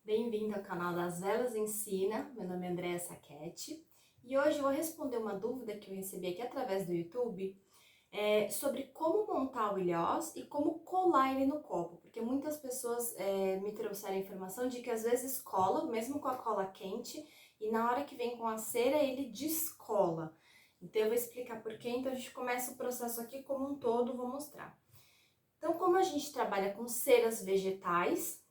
Bem-vindo ao canal das Velas Ensina, meu nome é Andréa Sacchetti e hoje eu vou responder uma dúvida que eu recebi aqui através do YouTube sobre como montar o ilhós e como colar ele no copo, porque muitas pessoas me trouxeram a informação de que às vezes cola, mesmo com a cola quente, e na hora que vem com a cera ele descola. Então eu vou explicar por quê, então a gente começa o processo aqui como um todo, vou mostrar. Então, como a gente trabalha com ceras vegetais,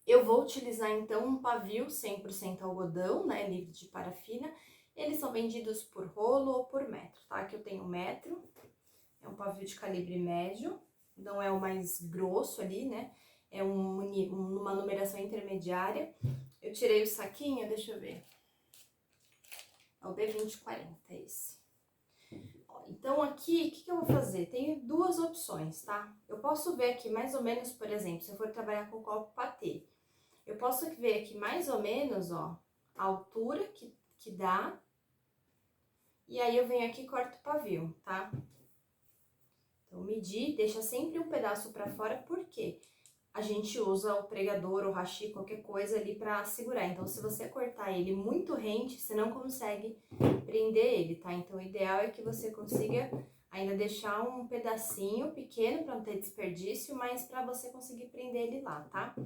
eu vou utilizar então um pavio 100% algodão, né, livre de parafina. Eles são vendidos por rolo ou por metro, tá? Aqui eu tenho 1 metro, é um pavio de calibre médio, não é o mais grosso ali, né? É uma numeração intermediária. Eu tirei o saquinho, deixa eu ver. É o B2040 esse. Então aqui, o que eu vou fazer? Tenho duas opções, tá? Eu posso ver aqui mais ou menos, por exemplo, se eu for trabalhar com copo patê, eu posso ver aqui mais ou menos, ó, a altura que dá, e aí eu venho aqui e corto o pavio, tá? Então, medir, deixa sempre um pedaço pra fora, porque a gente usa o pregador, o hashi, qualquer coisa ali pra segurar. Então, se você cortar ele muito rente, você não consegue prender ele, tá? Então, o ideal é que você consiga ainda deixar um pedacinho pequeno pra não ter desperdício, mas pra você conseguir prender ele lá, tá?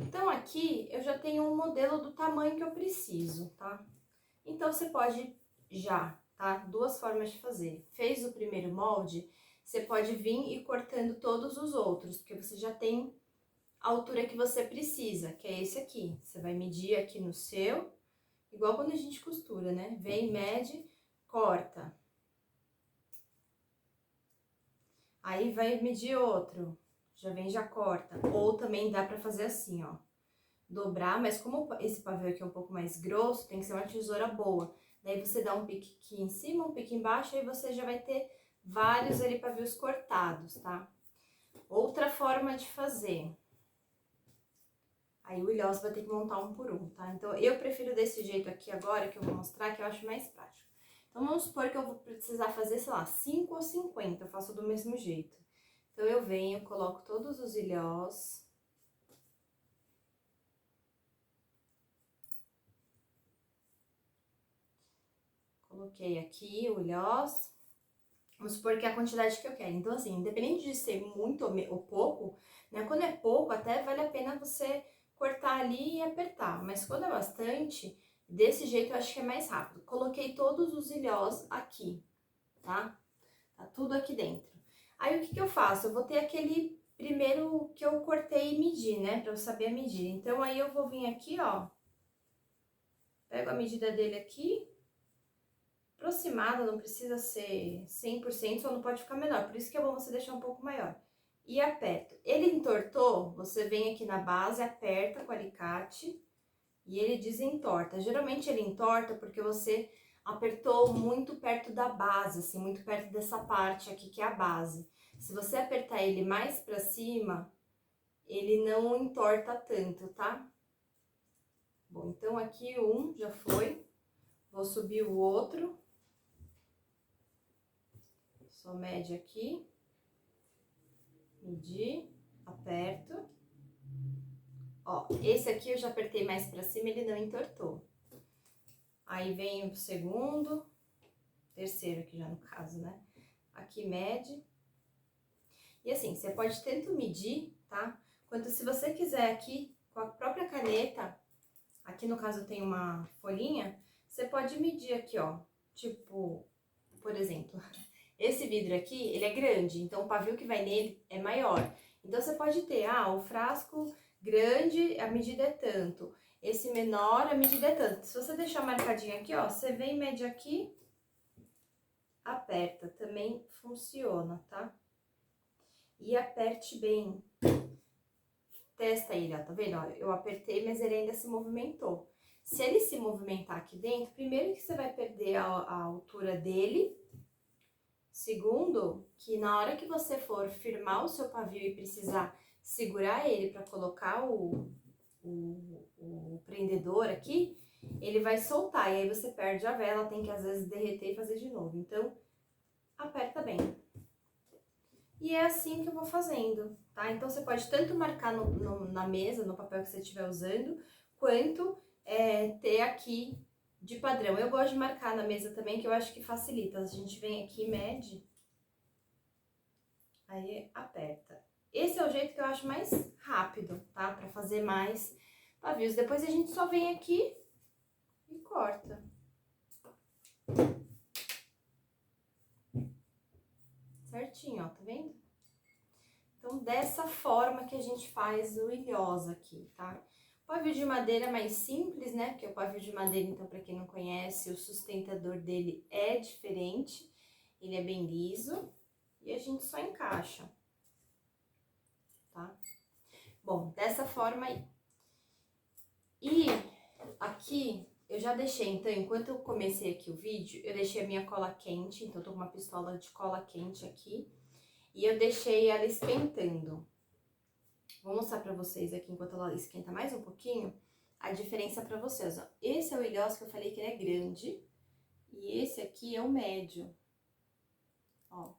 Então, aqui eu já tenho um modelo do tamanho que eu preciso, tá? Então, você pode já, tá? Duas formas de fazer. Fez o primeiro molde, você pode vir e cortando todos os outros, porque você já tem a altura que você precisa, que é esse aqui. Você vai medir aqui no seu, igual quando a gente costura, né? Vem, mede, corta. Aí vai medir outro, já vem, já corta. Ou também dá pra fazer assim, ó. Dobrar, mas como esse pavio aqui é um pouco mais grosso, tem que ser uma tesoura boa. Daí você dá um pique aqui em cima, um pique embaixo, aí você já vai ter vários ali pavios cortados, tá? Outra forma de fazer. Aí o ilhós vai ter que montar um por um, tá? Então eu prefiro desse jeito aqui agora, que eu vou mostrar, que eu acho mais prático. Então vamos supor que eu vou precisar fazer, sei lá, 5 ou 50, eu faço do mesmo jeito. Então eu venho, coloco todos os ilhós. Coloquei aqui o ilhós. Vamos supor que é a quantidade que eu quero. Então, assim, independente de ser muito ou pouco, né? Quando é pouco, até vale a pena você cortar ali e apertar. Mas quando é bastante, desse jeito eu acho que é mais rápido. Coloquei todos os ilhós aqui, tá? Tá tudo aqui dentro. Aí, o que eu faço? Eu vou ter aquele primeiro que eu cortei e medi, né? Pra eu saber medir. Então, aí eu vou vir aqui, ó. Pego a medida dele aqui. Aproximada, não precisa ser 100%, só não pode ficar menor, por isso que é bom você deixar um pouco maior. E aperto. Ele entortou, você vem aqui na base, aperta com o alicate e ele desentorta. Geralmente ele entorta porque você apertou muito perto da base, assim, muito perto dessa parte aqui que é a base. Se você apertar ele mais pra cima, ele não entorta tanto, tá? Bom, então aqui um já foi, vou subir o outro. Só mede aqui, medir, aperto. Ó, esse aqui eu já apertei mais pra cima, ele não entortou. Aí vem o segundo, terceiro aqui já no caso, né? Aqui mede. E assim, você pode tanto medir, tá? Quanto se você quiser aqui, com a própria caneta, aqui no caso tem uma folhinha, você pode medir aqui, ó. Tipo, por exemplo, esse vidro aqui, ele é grande, então o pavio que vai nele é maior. Então, você pode ter, o frasco grande, a medida é tanto. Esse menor, a medida é tanto. Se você deixar marcadinho aqui, ó, você vem, mede aqui, aperta. Também funciona, tá? E aperte bem. Testa ele, ó, tá vendo? Ó, eu apertei, mas ele ainda se movimentou. Se ele se movimentar aqui dentro, primeiro que você vai perder a altura dele. Segundo, que na hora que você for firmar o seu pavio e precisar segurar ele para colocar o prendedor aqui, ele vai soltar, e aí você perde a vela, tem que às vezes derreter e fazer de novo. Então, aperta bem. E é assim que eu vou fazendo, tá? Então, você pode tanto marcar na mesa, no papel que você estiver usando, quanto ter aqui de padrão. Eu gosto de marcar na mesa também, que eu acho que facilita. A gente vem aqui, mede, aí aperta. Esse é o jeito que eu acho mais rápido, tá? Pra fazer mais pavios. Depois a gente só vem aqui e corta. Certinho, ó, tá vendo? Então, dessa forma que a gente faz o ilhosa aqui, tá? O pavio de madeira é mais simples, né? Porque o pavio de madeira, então, pra quem não conhece, o sustentador dele é diferente. Ele é bem liso e a gente só encaixa, tá? Bom, dessa forma aí. E aqui, eu já deixei, então, enquanto eu comecei aqui o vídeo, eu deixei a minha cola quente, então eu tô com uma pistola de cola quente aqui. E eu deixei ela esquentando. Vou mostrar pra vocês aqui, enquanto ela esquenta mais um pouquinho, a diferença pra vocês, ó. Esse é o ilhós que eu falei que ele é grande, e esse aqui é o médio, ó.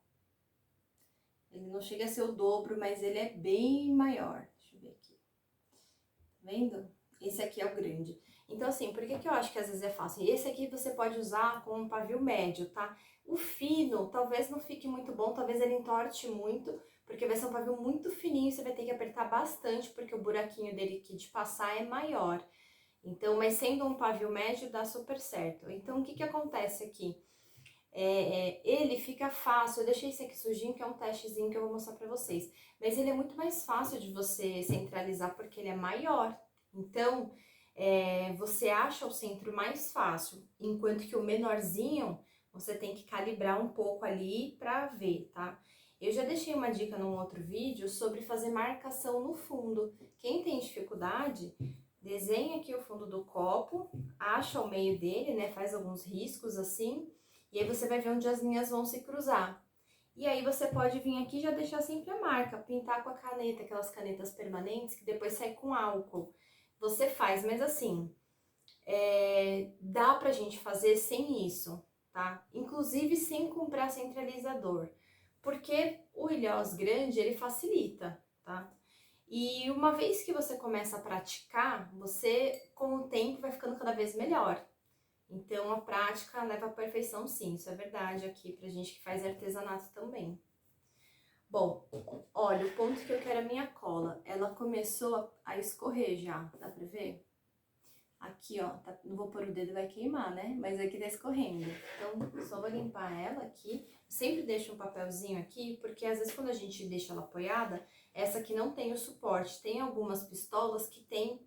Ele não chega a ser o dobro, mas ele é bem maior. Deixa eu ver aqui. Tá vendo? Esse aqui é o grande. Então, assim, por que que eu acho que às vezes é fácil? Esse aqui você pode usar com um pavio médio, tá? O fino, talvez não fique muito bom, talvez ele entorte muito, porque vai ser um pavio muito fininho, você vai ter que apertar bastante, porque o buraquinho dele aqui de passar é maior. Então, mas sendo um pavio médio, dá super certo. Então, o que que acontece aqui? Ele fica fácil, eu deixei esse aqui sujinho, que é um testezinho que eu vou mostrar pra vocês. Mas ele é muito mais fácil de você centralizar, porque ele é maior. Então, você acha o centro mais fácil, enquanto que o menorzinho, você tem que calibrar um pouco ali pra ver, tá? Eu já deixei uma dica num outro vídeo sobre fazer marcação no fundo. Quem tem dificuldade, desenha aqui o fundo do copo, acha o meio dele, né? Faz alguns riscos assim, e aí você vai ver onde as linhas vão se cruzar. E aí você pode vir aqui e já deixar sempre a marca, pintar com a caneta, aquelas canetas permanentes que depois sai com álcool. Você faz, mas assim, dá pra gente fazer sem isso, tá? Inclusive sem comprar centralizador, porque o ilhós grande, ele facilita, tá? E uma vez que você começa a praticar, você, com o tempo, vai ficando cada vez melhor. Então, a prática leva à perfeição, sim, isso é verdade aqui pra gente que faz artesanato também. Bom, olha, o ponto que eu quero é a minha cola. Ela começou a escorrer já, dá pra ver? Aqui, ó, tá, não vou pôr o dedo, vai queimar, né? Mas aqui tá escorrendo. Então, só vou limpar ela aqui. Sempre deixo um papelzinho aqui, porque às vezes quando a gente deixa ela apoiada, essa aqui não tem o suporte. Tem algumas pistolas que tem...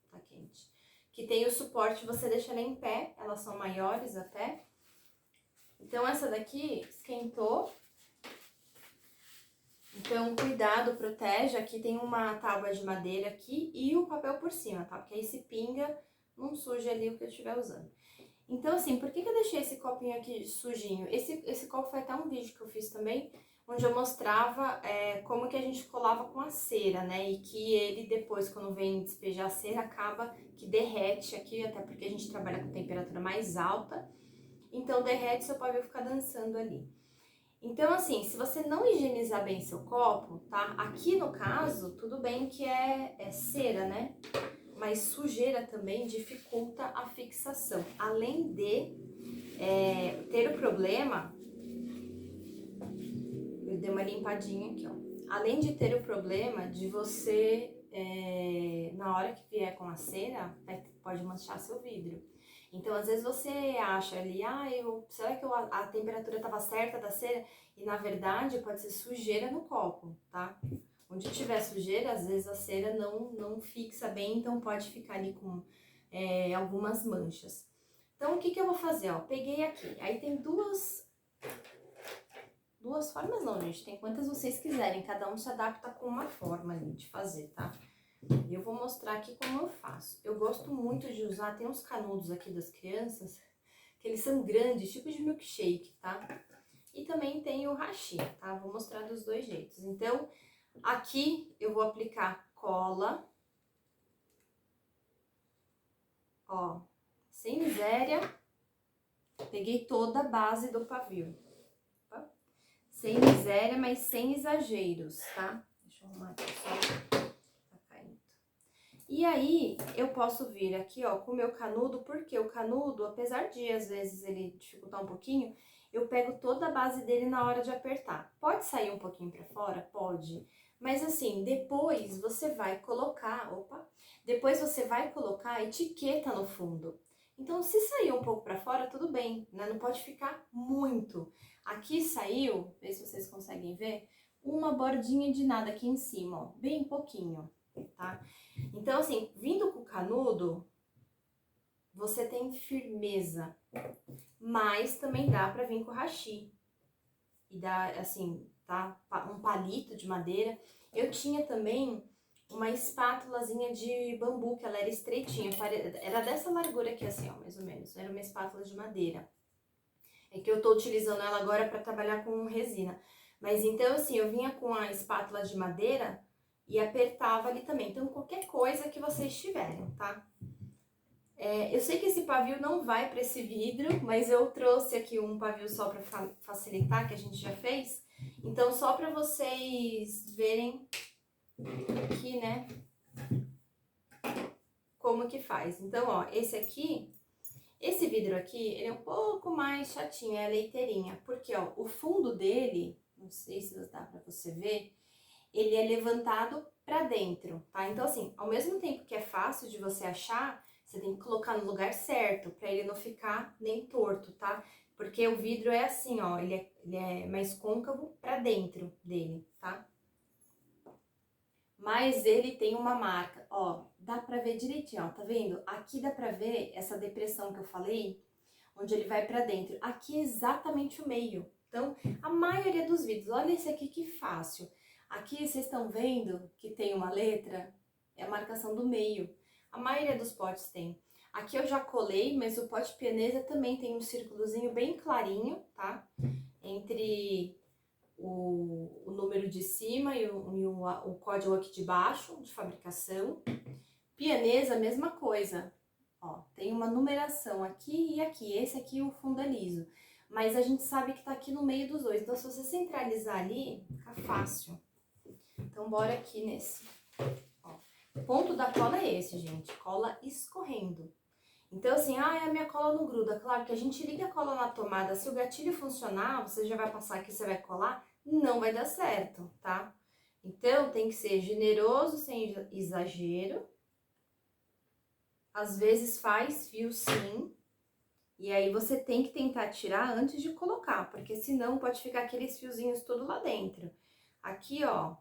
Tá quente. Que tem o suporte, você deixa ela em pé, elas são maiores até. Então, essa daqui esquentou. Então, cuidado, protege. Aqui tem uma tábua de madeira aqui e o papel por cima, tá? Porque aí se pinga, não suja ali o que eu estiver usando. Então, assim, por que que eu deixei esse copinho aqui sujinho? Esse copo foi até um vídeo que eu fiz também, onde eu mostrava como que a gente colava com a cera, né? E que ele depois, quando vem despejar a cera, acaba que derrete aqui, até porque a gente trabalha com temperatura mais alta. Então, derrete, seu pavio ficar dançando ali. Então, assim, se você não higienizar bem seu copo, tá? Aqui no caso, tudo bem que é cera, né? Mas sujeira também dificulta a fixação. Além de ter o problema, eu dei uma limpadinha aqui, ó. Além de ter o problema de você, na hora que vier com a cera, pode manchar seu vidro. Então, às vezes você acha ali, será que a temperatura estava certa da cera? E na verdade pode ser sujeira no copo, tá? Onde tiver sujeira, às vezes a cera não fixa bem, então pode ficar ali com algumas manchas. Então, o que que eu vou fazer, ó? Peguei aqui, aí tem duas formas não, gente, tem quantas vocês quiserem, cada um se adapta com uma forma ali de fazer, tá? Eu vou mostrar aqui como eu faço. Eu gosto muito de usar, tem uns canudos aqui das crianças, que eles são grandes, tipo de milkshake, tá? E também tem o hashi, tá? Vou mostrar dos dois jeitos. Então, aqui eu vou aplicar cola, ó, sem miséria. Peguei toda a base do pavio, tá? Sem miséria, mas sem exageros, tá? Deixa eu arrumar aqui só. Tá caindo. E aí, eu posso vir aqui, ó, com o meu canudo, porque o canudo, apesar de às vezes ele dificultar um pouquinho, eu pego toda a base dele na hora de apertar. Pode sair um pouquinho pra fora? Pode. Mas assim, depois você vai colocar, depois você vai colocar a etiqueta no fundo. Então, se sair um pouco pra fora, tudo bem, né? Não pode ficar muito. Aqui saiu, vê se vocês conseguem ver, uma bordinha de nada aqui em cima, ó, bem pouquinho, tá? Então, assim, vindo com o canudo, você tem firmeza, mas também dá pra vir com o hashi. E dá, assim, tá? Um palito de madeira. Eu tinha também uma espátulazinha de bambu, que ela era estreitinha, era dessa largura aqui, assim, ó, mais ou menos. Era uma espátula de madeira. É que eu tô utilizando ela agora pra trabalhar com resina. Mas então, assim, eu vinha com a espátula de madeira e apertava ali também. Então, qualquer coisa que vocês tiverem, tá? Eu sei que esse pavio não vai para esse vidro, mas eu trouxe aqui um pavio só para facilitar, que a gente já fez. Então, só para vocês verem aqui, né, como que faz. Então, ó, esse vidro aqui, ele é um pouco mais chatinho, é a leiteirinha. Porque, ó, o fundo dele, não sei se dá para você ver, ele é levantado para dentro, tá? Então, assim, ao mesmo tempo que é fácil de você achar, você tem que colocar no lugar certo, para ele não ficar nem torto, tá? Porque o vidro é assim, ó, ele é mais côncavo para dentro dele, tá? Mas ele tem uma marca, ó, dá pra ver direitinho, ó, tá vendo? Aqui dá pra ver essa depressão que eu falei, onde ele vai pra dentro. Aqui é exatamente o meio. Então, a maioria dos vidros, olha esse aqui que fácil. Aqui vocês estão vendo que tem uma letra, é a marcação do meio. A maioria dos potes tem. Aqui eu já colei, mas o pote pianesa também tem um círculozinho bem clarinho, tá? Entre o número de cima e o código aqui de baixo, de fabricação. Pianesa, mesma coisa. Ó, tem uma numeração aqui e aqui. Esse aqui o fundo é liso. Mas a gente sabe que tá aqui no meio dos dois. Então, se você centralizar ali, fica fácil. Então, bora aqui nesse. Ó, o ponto da cola é esse, gente. Cola escorrendo. Então, assim, a minha cola não gruda. Claro que a gente liga a cola na tomada. Se o gatilho funcionar, você já vai passar aqui, você vai colar, não vai dar certo, tá? Então, tem que ser generoso, sem exagero. Às vezes faz fio sim. E aí você tem que tentar tirar antes de colocar, porque senão pode ficar aqueles fiozinhos tudo lá dentro. Aqui, ó,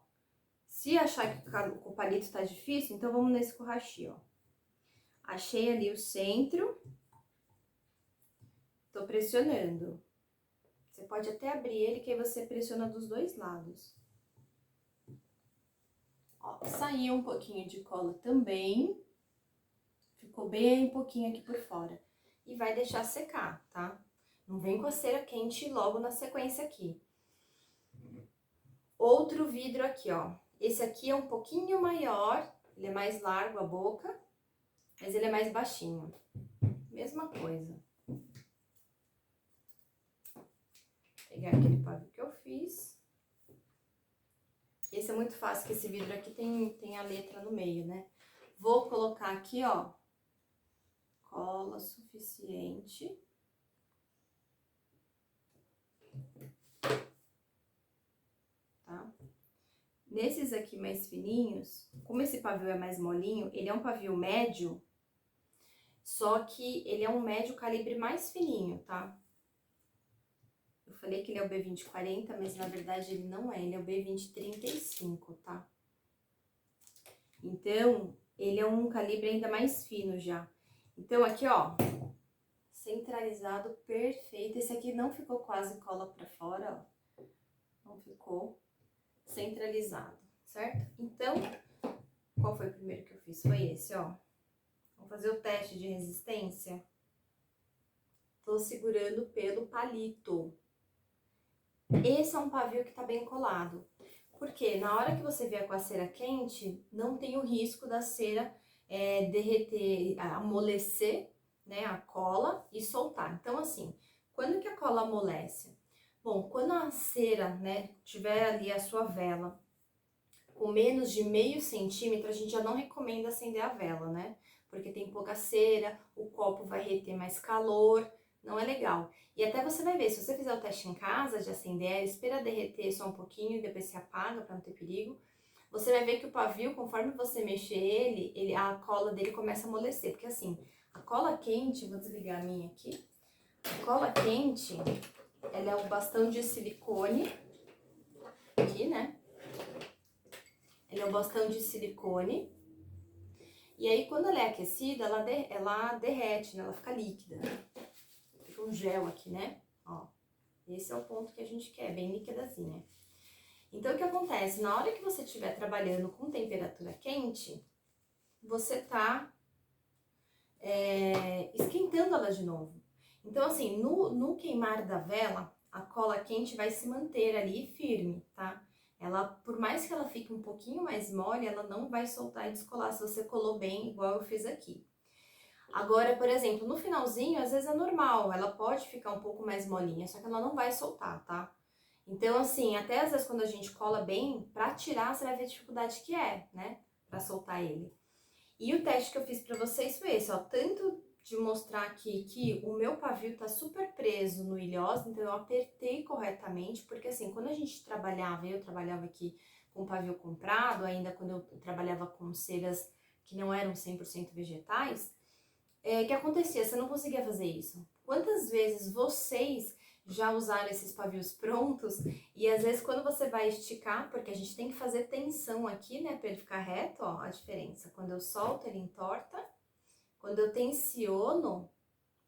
se achar que o palito tá difícil, então vamos nesse com o hashi, ó. Achei ali o centro. Tô pressionando. Você pode até abrir ele, que aí você pressiona dos dois lados. Ó, saiu um pouquinho de cola também. Ficou bem pouquinho aqui por fora. E vai deixar secar, tá? Não vem com a cera quente logo na sequência aqui. Outro vidro aqui, ó. Esse aqui é um pouquinho maior, ele é mais largo a boca, mas ele é mais baixinho. Mesma coisa. Pegar aquele pavio que eu fiz. Esse é muito fácil, que esse vidro aqui tem a letra no meio, né? Vou colocar aqui, ó, cola suficiente. Tá? Nesses aqui mais fininhos, como esse pavio é mais molinho, ele é um pavio médio, só que ele é um médio calibre mais fininho, tá? Eu falei que ele é o B2040, mas na verdade ele não é, ele é o B2035, tá? Então, ele é um calibre ainda mais fino já. Então, aqui, ó, centralizado, perfeito. Esse aqui não ficou quase cola pra fora, ó. Não ficou centralizado, certo? Então, qual foi o primeiro que eu fiz? Foi esse, ó. Vamos fazer o teste de resistência. Tô segurando pelo palito. Esse é um pavio que tá bem colado. Porque na hora que você vier com a cera quente, não tem o risco da cera derreter, amolecer, né, a cola e soltar. Então, assim, quando que a cola amolece? Bom, quando a cera, né, tiver ali a sua vela com menos de meio centímetro, a gente já não recomenda acender a vela, né? Porque tem pouca cera, o copo vai reter mais calor, não é legal. E até você vai ver, se você fizer o teste em casa de acender, espera derreter só um pouquinho e depois se apaga para não ter perigo. Você vai ver que o pavio, conforme você mexer ele, a cola dele começa a amolecer. Porque assim, a cola quente, vou desligar a minha aqui. A cola quente, ela é um bastão de silicone, aqui, né? Ele é um bastão de silicone. E aí, quando ela é aquecida, ela derrete, né? Ela fica líquida. Fica um gel aqui, né? Ó, esse é o ponto que a gente quer, bem líquidazinha. Então, o que acontece? Na hora que você estiver trabalhando com temperatura quente, você tá esquentando ela de novo. Então, assim, no queimar da vela, a cola quente vai se manter ali firme, tá? Ela, por mais que ela fique um pouquinho mais mole, ela não vai soltar e descolar se você colou bem, igual eu fiz aqui. Agora, por exemplo, no finalzinho, às vezes é normal, ela pode ficar um pouco mais molinha, só que ela não vai soltar, tá? Então, assim, até às vezes quando a gente cola bem, pra tirar, você vai ver a dificuldade que é, né? Pra soltar ele. E o teste que eu fiz pra vocês foi esse, ó, tanto de mostrar aqui que o meu pavio tá super preso no ilhós, então eu apertei corretamente, porque assim, quando a gente trabalhava, eu trabalhava aqui com pavio comprado, ainda quando eu trabalhava com ceras que não eram 100% vegetais, o que acontecia? Você não conseguia fazer isso. Quantas vezes vocês já usaram esses pavios prontos e às vezes quando você vai esticar, porque a gente tem que fazer tensão aqui, né, para ele ficar reto, ó, a diferença. Quando eu solto, ele entorta. Quando eu tensiono,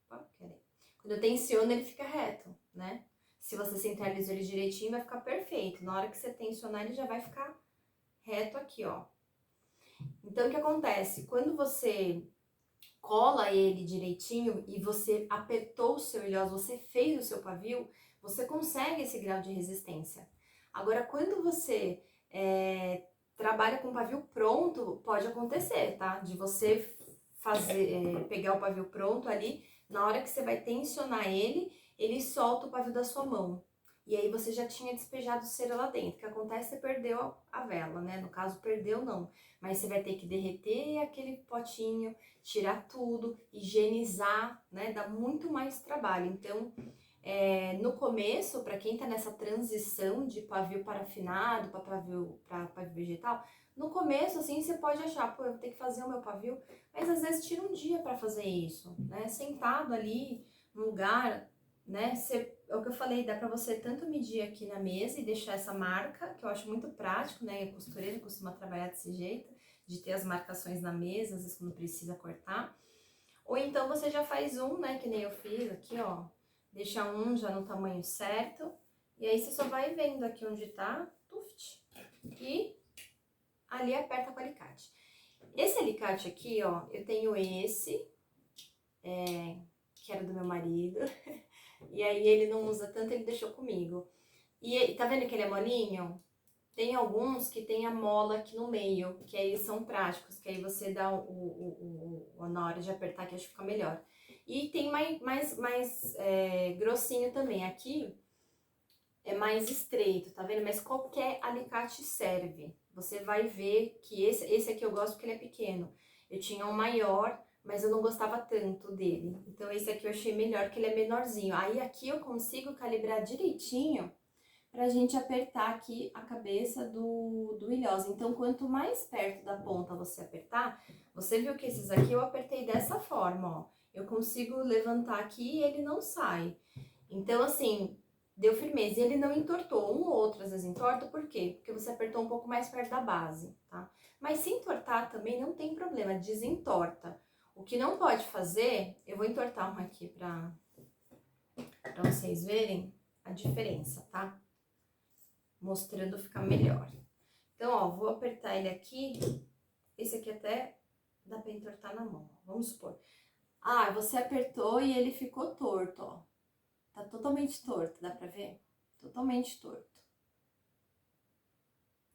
quando eu tensiono, ele fica reto, né? Se você centralizou ele direitinho, vai ficar perfeito. Na hora que você tensionar, ele já vai ficar reto aqui, ó. Então, o que acontece? Quando você cola ele direitinho e você apertou o seu ilhós, você fez o seu pavio, você consegue esse grau de resistência. Agora, quando você trabalha com pavio pronto, pode acontecer, tá? De você pegar o pavio pronto ali, na hora que você vai tensionar ele solta o pavio da sua mão. E aí você já tinha despejado cera lá dentro. O que acontece? Você perdeu a vela, né? No caso, perdeu não. Mas você vai ter que derreter aquele potinho, tirar tudo, higienizar, né? Dá muito mais trabalho. Então, no começo, para quem tá nessa transição de pavio parafinado para pavio vegetal, no começo, assim, você pode achar, pô, eu vou ter que fazer o meu pavio, mas às vezes tira um dia para fazer isso, né? Sentado ali no lugar, né? É o que eu falei, dá para você tanto medir aqui na mesa e deixar essa marca, que eu acho muito prático, né? A costureira costuma trabalhar desse jeito, de ter as marcações na mesa, às vezes quando precisa cortar. Ou então você já faz um, né? Que nem eu fiz aqui, ó. Deixa um já no tamanho certo. E aí você só vai vendo aqui onde tá, tuft, e ali aperta com o alicate. Esse alicate aqui, ó, eu tenho esse, que era do meu marido. E aí ele não usa tanto, ele deixou comigo. E tá vendo que ele é molinho? Tem alguns que tem a mola aqui no meio, que aí são práticos, que aí você dá na hora de apertar que acho que fica melhor. E tem mais grossinho também. Aqui é mais estreito, tá vendo? Mas qualquer alicate serve. Você vai ver que esse aqui eu gosto porque ele é pequeno. Eu tinha um maior, mas eu não gostava tanto dele. Então esse aqui eu achei melhor, porque ele é menorzinho. Aí aqui eu consigo calibrar direitinho pra gente apertar aqui a cabeça do ilhós. Então, quanto mais perto da ponta você apertar, você viu que esses aqui eu apertei dessa forma, ó. Eu consigo levantar aqui e ele não sai. Então, assim, deu firmeza. E ele não entortou. Um ou outro às vezes entorta, por quê? Porque você apertou um pouco mais perto da base, tá? Mas se entortar também não tem problema, desentorta. O que não pode fazer, eu vou entortar um aqui pra vocês verem a diferença, tá? Mostrando ficar melhor. Então, ó, vou apertar ele aqui. Esse aqui até dá pra entortar na mão, vamos supor. Ah, você apertou e ele ficou torto, ó. Tá totalmente torto, dá pra ver? Totalmente torto.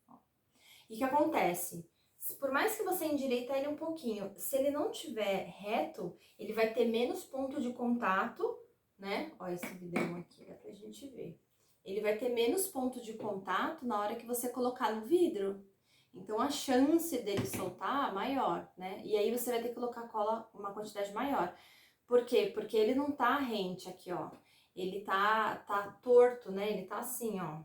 Ó. E o que acontece? Por mais que você endireita ele um pouquinho, se ele não tiver reto, ele vai ter menos ponto de contato, né? Ó, esse vidrão aqui, dá pra gente ver. ele vai ter menos ponto de contato na hora que você colocar no vidro. Então a chance dele soltar é maior, né? E aí você vai ter que colocar cola uma quantidade maior. Por quê? Porque ele não tá rente aqui, ó. Ele tá torto, né? Ele tá assim, ó.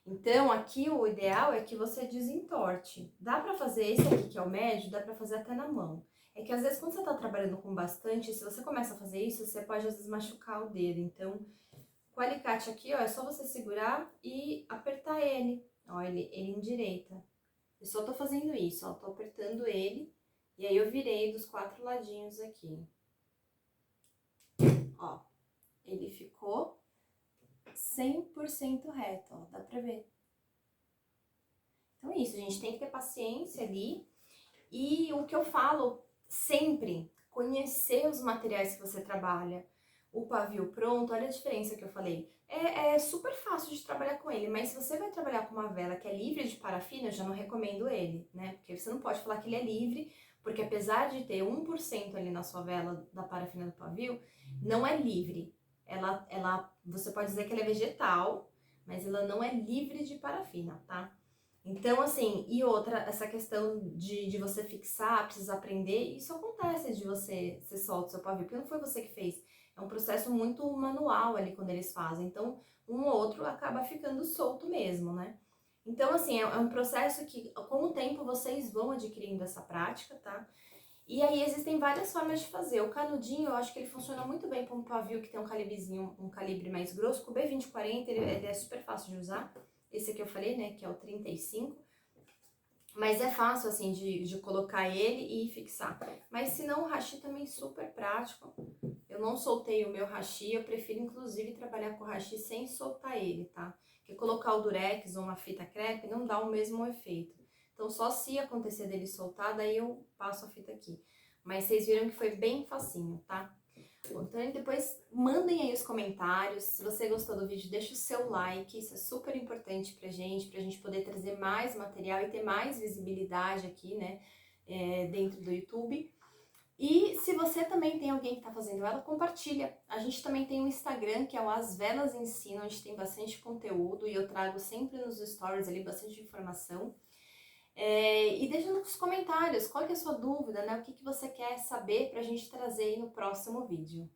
Então, aqui o ideal é que você desentorte. Dá pra fazer esse aqui, que é o médio, dá pra fazer até na mão. É que às vezes quando você tá trabalhando com bastante, se você começa a fazer isso, você pode às vezes machucar o dedo. Então, com o alicate aqui, ó, é só você segurar e apertar ele. Ó, ele endireita. Eu só tô fazendo isso, ó, tô apertando ele. E aí eu virei dos 4 ladinhos aqui. Ó, ele ficou 100% reto, ó, dá pra ver. Então é isso, a gente tem que ter paciência ali. E o que eu falo sempre, conhecer os materiais que você trabalha. O pavio pronto, olha a diferença que eu falei. É super fácil de trabalhar com ele, mas se você vai trabalhar com uma vela que é livre de parafina, eu já não recomendo ele, né? Porque você não pode falar que ele é livre, porque apesar de ter 1% ali na sua vela da parafina do pavio, não é livre. Você pode dizer que ela é vegetal, mas ela não é livre de parafina, tá? Então, assim, e outra, essa questão de você fixar, precisar aprender, isso acontece de você solta o seu pavio, porque não foi você que fez. É um processo muito manual ali quando eles fazem. Então, um ou outro acaba ficando solto mesmo, né? Então, assim, é um processo que com o tempo vocês vão adquirindo essa prática, tá? E aí existem várias formas de fazer. O canudinho, eu acho que ele funciona muito bem para um pavio que tem um calibrezinho, um calibre mais grosso. O B2040, ele é super fácil de usar. Esse aqui eu falei, né, que é o 35. Mas é fácil, assim, de colocar ele e fixar. Mas se não, o hashi também é super prático. Eu não soltei o meu hashi, eu prefiro, inclusive, trabalhar com o hashi sem soltar ele, tá? Porque colocar o durex ou uma fita crepe não dá o mesmo efeito. Então, só se acontecer dele soltar, daí eu passo a fita aqui. Mas vocês viram que foi bem facinho, tá? Bom, então depois mandem aí os comentários. Se você gostou do vídeo, deixa o seu like. Isso é super importante pra gente poder trazer mais material e ter mais visibilidade aqui, né, dentro do YouTube. E se você também tem alguém que tá fazendo ela, compartilha. A gente também tem um Instagram, que é o As Velas Ensinam, onde tem bastante conteúdo e eu trago sempre nos stories ali bastante informação. E deixa nos comentários qual que é a sua dúvida, né? O que você quer saber pra gente trazer aí no próximo vídeo.